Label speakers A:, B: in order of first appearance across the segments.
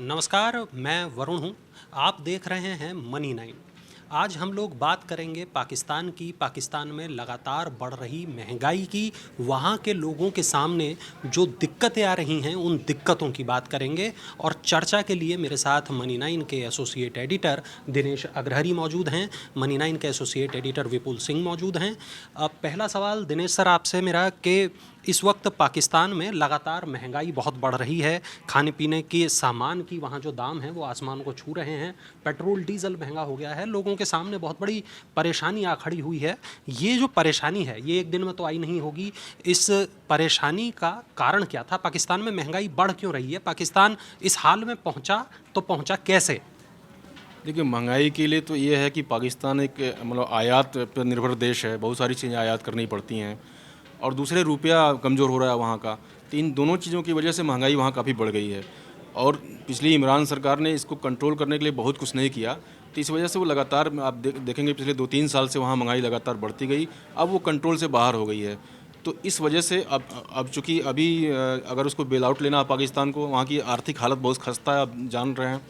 A: नमस्कार, मैं वरुण हूँ। आप देख रहे हैं मनी 9। आज हम लोग बात करेंगे पाकिस्तान की। पाकिस्तान में लगातार बढ़ रही महंगाई की, वहाँ के लोगों के सामने जो दिक्कतें आ रही हैं उन दिक्कतों की बात करेंगे। और चर्चा के लिए मेरे साथ मनी 9 के एसोसिएट एडिटर दिनेश अग्रहरी मौजूद हैं, मनी 9 के एसोसिएट एडिटर विपुल सिंह मौजूद हैं। अब पहला सवाल दिनेश सर आपसे मेरा कि इस वक्त पाकिस्तान में लगातार महंगाई बहुत बढ़ रही है। खाने पीने के सामान की वहाँ जो दाम हैं वो आसमान को छू रहे हैं। पेट्रोल डीजल महंगा हो गया है, लोगों के सामने बहुत बड़ी परेशानी आ खड़ी हुई है। ये जो परेशानी है ये एक दिन में तो आई नहीं होगी। इस परेशानी का कारण क्या था? पाकिस्तान में महंगाई बढ़ क्यों रही है? पाकिस्तान इस हाल में पहुँचा तो पहुँचा कैसे?
B: देखिए, महंगाई के लिए तो ये है कि पाकिस्तान एक मतलब आयात पर निर्भर देश है। बहुत सारी चीज़ें आयात करनी पड़ती हैं और दूसरे रुपया कमज़ोर हो रहा है वहाँ का। तो इन दोनों चीज़ों की वजह से महंगाई वहाँ काफ़ी बढ़ गई है और पिछली इमरान सरकार ने इसको कंट्रोल करने के लिए बहुत कुछ नहीं किया। तो इस वजह से वो लगातार आप देखेंगे पिछले 2-3 साल से वहाँ महंगाई लगातार बढ़ती गई। अब वो कंट्रोल से बाहर हो गई है। तो इस वजह से अब चूँकि अभी अगर उसको बेल आउट लेना पाकिस्तान को, वहाँ की आर्थिक हालत बहुत खस्ता है, आप जान रहे हैं।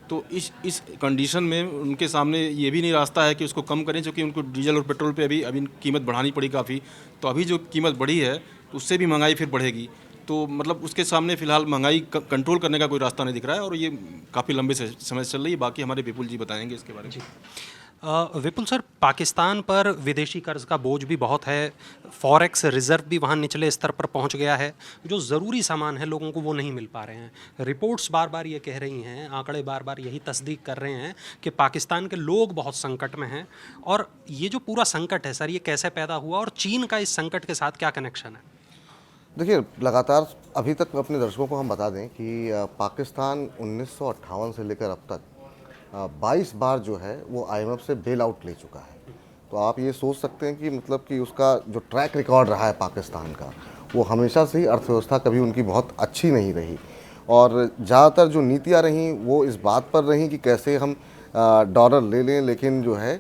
B: तो इस कंडीशन में उनके सामने ये भी नहीं रास्ता है कि उसको कम करें, क्योंकि उनको डीजल और पेट्रोल पे अभी कीमत बढ़ानी पड़ी काफ़ी। तो अभी जो कीमत बढ़ी है उससे भी महंगाई फिर बढ़ेगी। तो मतलब उसके सामने फ़िलहाल महंगाई कंट्रोल करने का कोई रास्ता नहीं दिख रहा है और ये काफ़ी लंबे से समय से चल रही है। बाकी हमारे विपुल जी बताएंगे इसके बारे में।
A: विपुल सर, पाकिस्तान पर विदेशी कर्ज का बोझ भी बहुत है। फॉरेक्स रिजर्व भी वहाँ निचले स्तर पर पहुँच गया है। जो ज़रूरी सामान है लोगों को वो नहीं मिल पा रहे हैं। रिपोर्ट्स बार बार ये कह रही हैं, आंकड़े बार बार यही तस्दीक कर रहे हैं कि पाकिस्तान के लोग बहुत संकट में हैं। और ये जो पूरा संकट है सर, ये कैसे पैदा हुआ और चीन का इस संकट के साथ क्या कनेक्शन है?
C: देखिए, लगातार अभी तक अपने दर्शकों को हम बता दें कि पाकिस्तान 1958 से लेकर अब तक 22 बार जो है वो आईएमएफ से बेल आउट ले चुका है। तो आप ये सोच सकते हैं कि मतलब कि उसका जो ट्रैक रिकॉर्ड रहा है पाकिस्तान का, वो हमेशा से ही अर्थव्यवस्था कभी उनकी बहुत अच्छी नहीं रही। और ज़्यादातर जो नीतियाँ रहीं वो इस बात पर रहीं कि कैसे हम डॉलर ले लें, लेकिन जो है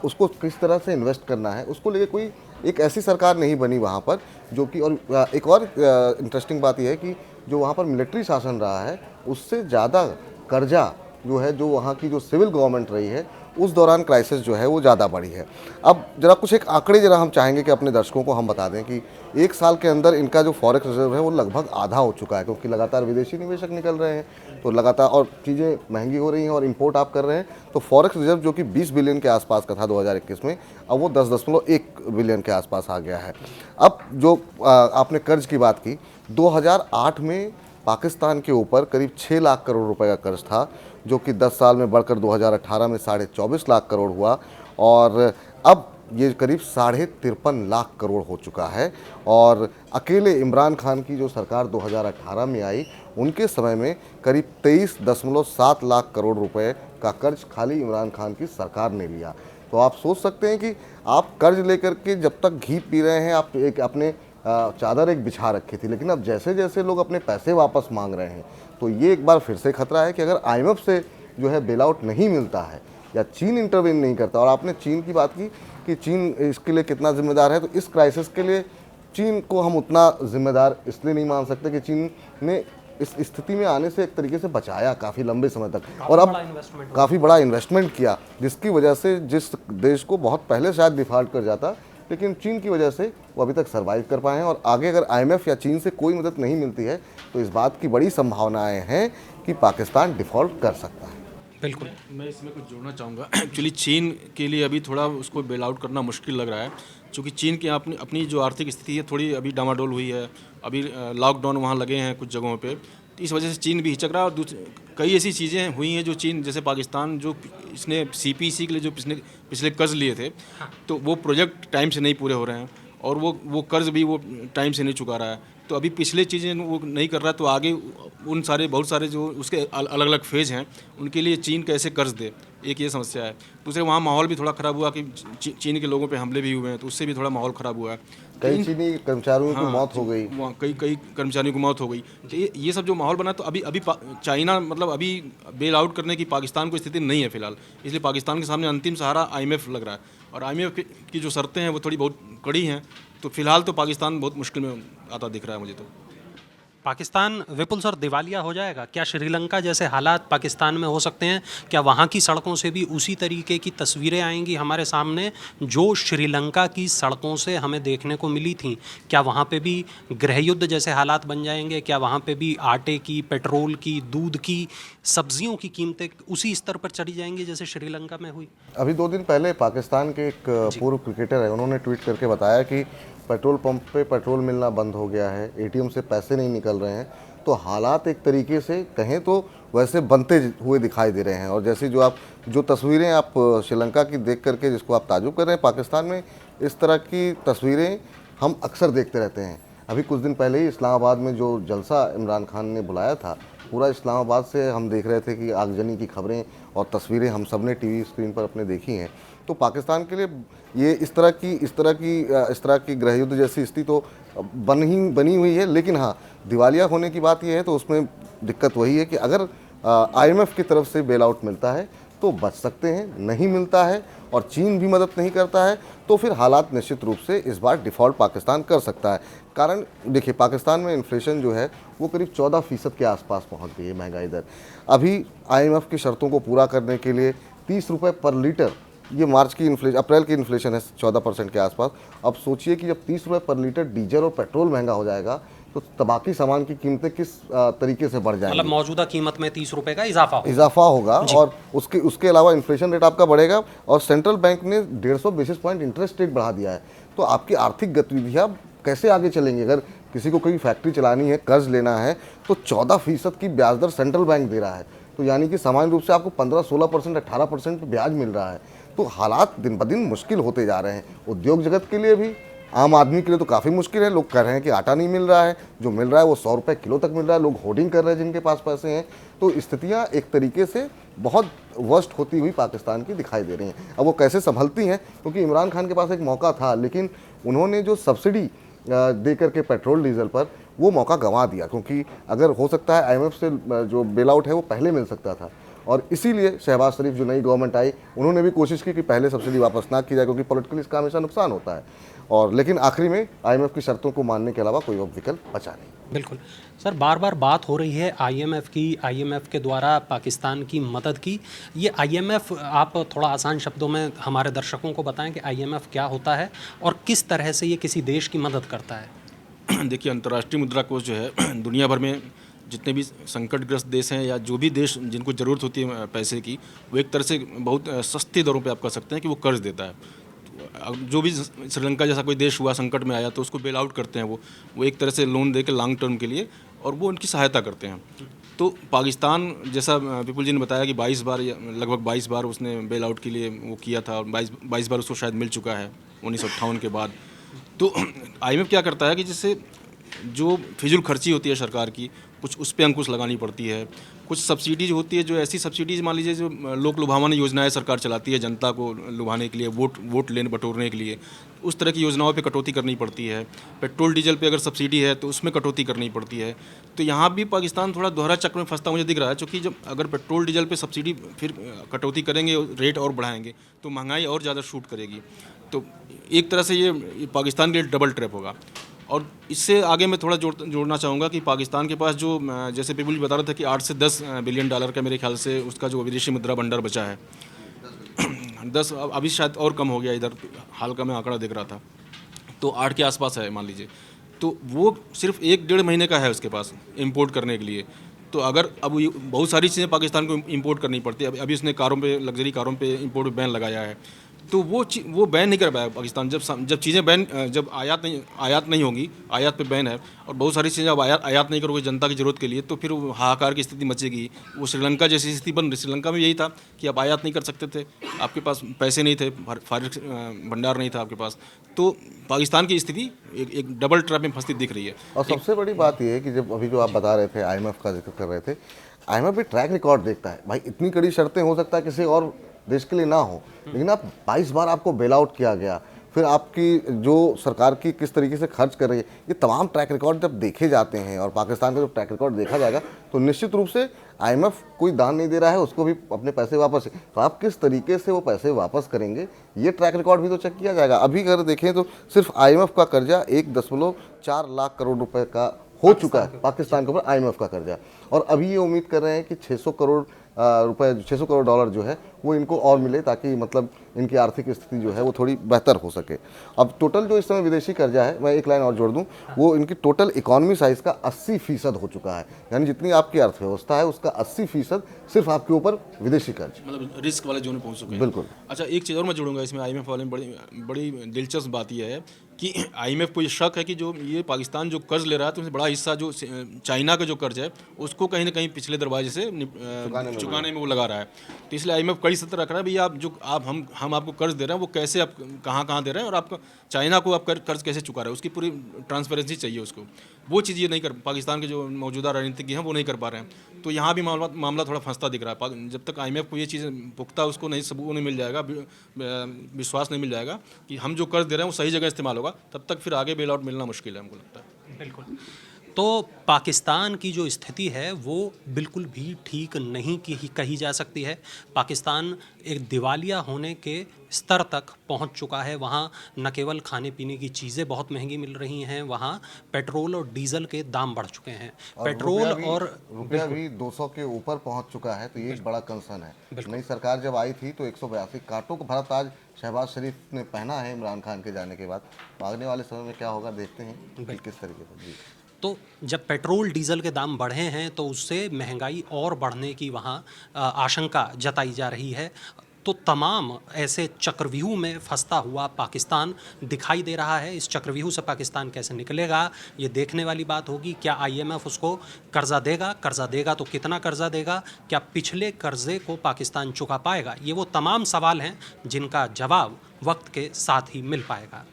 C: उसको किस तरह से इन्वेस्ट करना है उसको लेके कोई एक ऐसी सरकार नहीं बनी वहाँ पर जो कि। और एक और इंटरेस्टिंग बात यह है कि जो वहाँ पर मिलिट्री शासन रहा है उससे ज़्यादा कर्जा जो है, जो वहाँ की जो सिविल गवर्नमेंट रही है उस दौरान क्राइसिस जो है वो ज़्यादा बढ़ी है। अब जरा कुछ एक आंकड़े जरा हम चाहेंगे कि अपने दर्शकों को हम बता दें कि एक साल के अंदर इनका जो फॉरेक्स रिजर्व है वो लगभग आधा हो चुका है, क्योंकि लगातार विदेशी निवेशक निकल रहे हैं तो लगातार और चीज़ें महंगी हो रही हैं और इंपोर्ट आप कर रहे हैं। तो फॉरेक्स रिजर्व जो कि 20 बिलियन के आसपास का था 2021 में, अब वो 10.1 बिलियन के आसपास आ गया है। अब जो आपने कर्ज की बात की, 2008 में पाकिस्तान के ऊपर करीब 6 लाख करोड़ रुपए का कर्ज था, जो कि 10 साल में बढ़कर 2018 में 24.5 लाख करोड़ हुआ और अब ये करीब 53.5 लाख करोड़ हो चुका है। और अकेले इमरान खान की जो सरकार 2018 में आई, उनके समय में करीब 23.7 लाख करोड़ रुपए का कर्ज खाली इमरान खान की सरकार ने लिया। तो आप सोच सकते हैं कि आप कर्ज लेकर के जब तक घी पी रहे हैं, आप एक अपने चादर एक बिछा रखी थी, लेकिन अब जैसे जैसे लोग अपने पैसे वापस मांग रहे हैं तो ये एक बार फिर से खतरा है कि अगर आईएमएफ से जो है बेल आउट नहीं मिलता है या चीन इंटरवेन नहीं करता। और आपने चीन की बात की कि चीन इसके लिए कितना जिम्मेदार है, तो इस क्राइसिस के लिए चीन को हम उतना जिम्मेदार इसलिए नहीं मान सकते कि चीन ने इस स्थिति में आने से एक तरीके से बचाया काफ़ी लंबे समय तक और अब काफ़ी बड़ा इन्वेस्टमेंट किया, जिसकी वजह से जिस देश को बहुत पहले शायद डिफ़ॉल्ट कर जाता, लेकिन चीन की वजह से वो अभी तक सर्वाइव कर पाए हैं। और आगे अगर आईएमएफ या चीन से कोई मदद नहीं मिलती है तो इस बात की बड़ी संभावनाएं हैं कि पाकिस्तान डिफ़ॉल्ट कर सकता है।
A: बिल्कुल।
B: मैं इसमें कुछ जोड़ना चाहूँगा। एक्चुअली चीन के लिए अभी थोड़ा उसको बेल आउट करना मुश्किल लग रहा है, क्योंकि चीन की अपनी जो आर्थिक स्थिति है थोड़ी अभी डामाडोल हुई है। अभी लॉकडाउन वहाँ लगे हैं कुछ जगहों पे, तो इस वजह से चीन भी हिचक रहा है। और कई ऐसी चीज़ें हुई हैं जो चीन, जैसे पाकिस्तान जो इसने सीपीसी के लिए जो पिछले कर्ज लिए थे, तो वो प्रोजेक्ट टाइम से नहीं पूरे हो रहे हैं और वो कर्ज भी वो टाइम से नहीं चुका रहा है। तो अभी पिछले चीज़ें वो नहीं कर रहा, तो आगे उन सारे बहुत सारे जो उसके अलग अलग फेज़ हैं उनके लिए चीन कैसे कर्ज दे, एक ये समस्या है। दूसरे वहाँ माहौल भी थोड़ा ख़राब हुआ कि चीन के लोगों पे हमले भी हुए हैं, तो उससे भी थोड़ा माहौल ख़राब हुआ है।
C: कई चीनी कर्मचारियों की मौत हो गई,
B: वहाँ कई कर्मचारियों की मौत हो गई। तो ये सब जो माहौल बना, तो अभी चाइना मतलब अभी बेल आउट करने की पाकिस्तान को स्थिति नहीं है फिलहाल। इसलिए पाकिस्तान के सामने अंतिम सहारा आईएमएफ लग रहा है और आईएमएफ की जो शर्तें हैं वो थोड़ी बहुत कड़ी हैं। तो फिलहाल तो पाकिस्तान बहुत मुश्किल में आता दिख रहा है मुझे तो।
A: पाकिस्तान विपुल सर दिवालिया हो जाएगा क्या? श्रीलंका जैसे हालात पाकिस्तान में हो सकते हैं क्या? वहाँ की सड़कों से भी उसी तरीके की तस्वीरें आएंगी हमारे सामने जो श्रीलंका की सड़कों से हमें देखने को मिली थी? क्या वहाँ पे भी गृह युद्ध जैसे हालात बन जाएंगे? क्या वहाँ पे भी आटे की, पेट्रोल की, दूध की, सब्जियों की कीमतें उसी स्तर पर चढ़ी जाएंगी जैसे श्रीलंका में हुई?
C: अभी 2 दिन पहले पाकिस्तान के एक पूर्व क्रिकेटर है, उन्होंने ट्वीट करके बताया कि पेट्रोल पंप पे पेट्रोल मिलना बंद हो गया है, एटीएम से पैसे नहीं निकल रहे हैं। तो हालात एक तरीके से कहें तो वैसे बनते हुए दिखाई दे रहे हैं। और जैसे जो तस्वीरें आप श्रीलंका की देख करके जिसको आप ताजुब कर रहे हैं, पाकिस्तान में इस तरह की तस्वीरें हम अक्सर देखते रहते हैं। अभी कुछ दिन पहले ही इस्लामाबाद में जो जलसा इमरान खान ने बुलाया था, पूरा इस्लामाबाद से हम देख रहे थे कि आगजनी की खबरें और तस्वीरें हम सब ने टीवी स्क्रीन पर अपने देखी हैं। तो पाकिस्तान के लिए ये इस तरह की गृह युद्ध जैसी स्थिति तो बनी हुई है। लेकिन हाँ, दिवालिया होने की बात यह है तो उसमें दिक्कत वही है कि अगर आईएमएफ की तरफ से बेल आउट मिलता है तो बच सकते हैं, नहीं मिलता है और चीन भी मदद नहीं करता है तो फिर हालात निश्चित रूप से इस बार डिफ़ॉल्ट पाकिस्तान कर सकता है। कारण देखिए, पाकिस्तान में इन्फ्लेशन जो है वो करीब 14% के आसपास पहुंच गई है महंगाई दर। अभी आईएमएफ की शर्तों को पूरा करने के लिए 30 रुपये पर लीटर, ये अप्रैल की इन्फ्लेशन है 14% के आसपास। अब सोचिए कि जब 30 रुपये पर लीटर डीजल और पेट्रोल महंगा हो जाएगा तो बाकी सामान की कीमतें किस तरीके से बढ़ जाएंगी।
A: मतलब मौजूदा कीमत में 30 रुपए का इजाफा
C: होगा और उसके अलावा इन्फ्लेशन रेट आपका बढ़ेगा और सेंट्रल बैंक ने 150 बेसिस पॉइंट इंटरेस्ट रेट बढ़ा दिया है। तो आपकी आर्थिक गतिविधियाँ कैसे आगे चलेंगी? अगर किसी को कोई फैक्ट्री चलानी है, कर्ज लेना है तो 14% की ब्याज दर सेंट्रल बैंक दे रहा है। तो यानी कि सामान्य रूप से आपको 15-16%, 18% ब्याज मिल रहा है। तो हालात दिन ब दिन मुश्किल होते जा रहे हैं, उद्योग जगत के लिए भी, आम आदमी के लिए तो काफ़ी मुश्किल है। लोग कह रहे हैं कि आटा नहीं मिल रहा है, जो मिल रहा है वो 100 रुपये किलो तक मिल रहा है। लोग होर्डिंग कर रहे हैं जिनके पास पैसे हैं। तो स्थितियाँ एक तरीके से बहुत वर्स्ट होती हुई पाकिस्तान की दिखाई दे रही हैं। अब वो कैसे संभलती हैं, क्योंकि इमरान खान के पास एक मौका था, लेकिन उन्होंने जो सब्सिडी दे करके पेट्रोल डीजल पर वो मौका गंवा दिया। क्योंकि अगर हो सकता है आईएमएफ से जो बेल आउट है वो पहले मिल सकता था और इसीलिए शहबाज शरीफ जो नई गवर्नमेंट आई उन्होंने भी कोशिश की कि पहले सब्सिडी वापस ना की जाए, क्योंकि पॉलिटिकली इसका हमेशा नुकसान होता है। और लेकिन आखिरी में आईएमएफ की शर्तों को मानने के अलावा कोई और विकल्प बचा नहीं।
A: बिल्कुल सर, बार बार बात हो रही है आईएमएफ की, आईएमएफ के द्वारा पाकिस्तान की मदद की। ये आईएमएफ, आप थोड़ा आसान शब्दों में हमारे दर्शकों को बताएं कि आईएमएफ क्या होता है और किस तरह से ये किसी देश की मदद करता है?
B: देखिए, अंतर्राष्ट्रीय मुद्रा कोष जो है दुनिया भर में जितने भी संकटग्रस्त देश हैं या जो भी देश जिनको ज़रूरत होती है पैसे की, वो एक तरह से बहुत सस्ते दरों पे आप कह सकते हैं कि वो कर्ज देता है। जो भी श्रीलंका जैसा कोई देश हुआ संकट में आया तो उसको बेल आउट करते हैं, वो एक तरह से लोन दे के लॉन्ग टर्म के लिए, और वो उनकी सहायता करते हैं। तो पाकिस्तान जैसा विपुल जी ने बताया कि 22 बार लगभग 22 बार उसने बेल आउट के लिए वो किया था और 22 बार उसको शायद मिल चुका है 1958 के बाद। तो आईएमएफ क्या करता है कि जैसे जो फिजूल खर्ची होती है सरकार की, कुछ उस पर अंकुश लगानी पड़ती है। कुछ सब्सिडीज होती है, जो ऐसी सब्सिडीज मान लीजिए जो लोक लुभावन योजनाएं सरकार चलाती है जनता को लुभाने के लिए, वोट लेने बटोरने के लिए, उस तरह की योजनाओं पे कटौती करनी पड़ती है। पेट्रोल डीजल पे अगर सब्सिडी है तो उसमें कटौती करनी पड़ती है। तो यहाँ भी पाकिस्तान थोड़ा दोहरा चक्र में फंसता मुझे दिख रहा है, क्योंकि जब अगर पेट्रोल डीजल पे सब्सिडी फिर कटौती करेंगे, रेट और बढ़ाएंगे तो महंगाई और ज़्यादा शूट करेगी। तो एक तरह से ये पाकिस्तान के लिए डबल ट्रैप होगा। और इससे आगे मैं थोड़ा जोड़ना चाहूँगा कि पाकिस्तान के पास जो जैसे पिपुल बता रहे थे कि 8 से 10 बिलियन डॉलर का मेरे ख्याल से उसका जो विदेशी मुद्रा भंडार बचा है 10, अभी शायद और कम हो गया, इधर हाल का मैं आंकड़ा देख रहा था, तो 8 के आसपास है मान लीजिए। तो वो सिर्फ 1-1.5 महीने का है उसके पास इंपोर्ट करने के लिए। तो अगर अब बहुत सारी चीज़ें पाकिस्तान को इंपोर्ट करनी पड़ती है। अभी उसने कारों पे, लग्जरी कारों पे इंपोर्ट बैन लगाया है, तो वो बैन नहीं कर पाया पाकिस्तान। जब चीज़ें जब आयात नहीं होंगी, आयात पे बैन है और बहुत सारी चीज़ें अब आयात नहीं करोगे जनता की ज़रूरत के लिए, तो फिर वो हाहाकार की स्थिति मचेगी। वो श्रीलंका जैसी स्थिति बन रही। श्रीलंका में यही था कि आप आयात नहीं कर सकते थे, आपके पास पैसे नहीं थे, फारिग भंडार नहीं था आपके पास। तो पाकिस्तान की स्थिति एक डबल ट्रैप में फंसती दिख रही है।
C: और सबसे बड़ी बात यह है कि जब अभी जो आप बता रहे थे आईएमएफ का जिक्र कर रहे थे, आईएमएफ भी ट्रैक रिकॉर्ड देखता है। भाई इतनी कड़ी शर्तें हो सकता है किसी और देश के लिए ना हो, लेकिन आप 22 बार आपको बेल आउट किया गया, फिर आपकी जो सरकार की किस तरीके से खर्च कर रही है, ये तमाम ट्रैक रिकॉर्ड जब देखे जाते हैं और पाकिस्तान का जब ट्रैक रिकॉर्ड देखा जाएगा तो निश्चित रूप से आईएमएफ कोई दान नहीं दे रहा है, उसको भी अपने पैसे वापस, तो आप किस तरीके से वो पैसे वापस करेंगे ये ट्रैक रिकॉर्ड भी तो चेक किया जाएगा। अभी अगर देखें तो सिर्फ आईएमएफ का कर्जा 1.4 लाख करोड़ रुपए का हो चुका है पाकिस्तान के ऊपर आईएमएफ का कर्जा, और अभी ये उम्मीद कर रहे हैं कि 600 करोड़ रुपए, 600 करोड़ डॉलर जो है वो इनको और मिले, ताकि मतलब इनकी आर्थिक स्थिति जो है वो थोड़ी बेहतर हो सके। अब टोटल जो इस समय विदेशी कर्जा है, मैं एक लाइन और जोड़ दूं, वो इनकी टोटल इकोनॉमी साइज का 80% हो चुका है, यानी जितनी आपकी अर्थव्यवस्था है उसका 80% सिर्फ आपके ऊपर विदेशी कर्ज,
B: मतलब रिस्क वाले जोन में पहुंच चुके हैं।
C: बिल्कुल।
B: अच्छा, एक चीज़ और मैं जोड़ूंगा इसमें, आईएमएफ वाले में बड़ी बड़ी दिलचस्प बात यह है कि आईएमएफ को ये शक है कि जो ये पाकिस्तान जो कर्ज ले रहा है तो उसमें बड़ा हिस्सा जो चाइना का जो कर्ज है उसको कहीं ना कहीं पिछले दरवाजे से चुकाने में वो लगा रहा है। तो इसलिए आईएमएफ कड़ी सतर्क रख रहा है, भैया आप जो हम आपको कर्ज दे रहे हैं वो कैसे, आप कहाँ दे रहे हैं और आपका चाइना को आप कर्ज कैसे चुका रहे हैं, उसकी पूरी ट्रांसपेरेंसी चाहिए उसको। वो चीज़ ये नहीं कर, पाकिस्तान के जो मौजूदा राजनीतिज्ञ हैं वो नहीं कर पा रहे हैं। तो यहाँ भी मामला थोड़ा फंसता दिख रहा है। जब तक आईएमएफ को ये चीज़ पुख्ता उसको नहीं सबूत नहीं मिल जाएगा, विश्वास नहीं मिल जाएगा कि हम जो कर्ज दे रहे हैं वो सही जगह इस्तेमाल होगा, तब तक फिर आगे बेल आउट मिलना मुश्किल है, हमको लगता है।
A: बिल्कुल। तो पाकिस्तान की जो स्थिति है वो बिल्कुल भी ठीक नहीं कही जा सकती है। पाकिस्तान एक दिवालिया होने के स्तर तक पहुंच चुका है। वहाँ न केवल खाने पीने की चीज़ें बहुत महंगी मिल रही हैं, वहाँ पेट्रोल और डीजल के दाम बढ़ चुके हैं। पेट्रोल और
C: रुपया भी 200 के ऊपर पहुंच चुका है, तो ये एक बड़ा कंसर्न है। नई सरकार जब आई थी तो 182 कांटों का भरा ताज शहबाज शरीफ ने पहना है इमरान खान के जाने के बाद। आने वाले समय में क्या होगा देखते हैं किस तरीके से। जी,
A: तो जब पेट्रोल डीजल के दाम बढ़े हैं तो उससे महंगाई और बढ़ने की वहाँ आशंका जताई जा रही है। तो तमाम ऐसे चक्रव्यूह में फंसता हुआ पाकिस्तान दिखाई दे रहा है। इस चक्रव्यूह से पाकिस्तान कैसे निकलेगा ये देखने वाली बात होगी। क्या आईएमएफ उसको कर्जा देगा तो कितना कर्जा देगा, क्या पिछले कर्जे को पाकिस्तान चुका पाएगा, ये वो तमाम सवाल हैं जिनका जवाब वक्त के साथ ही मिल पाएगा।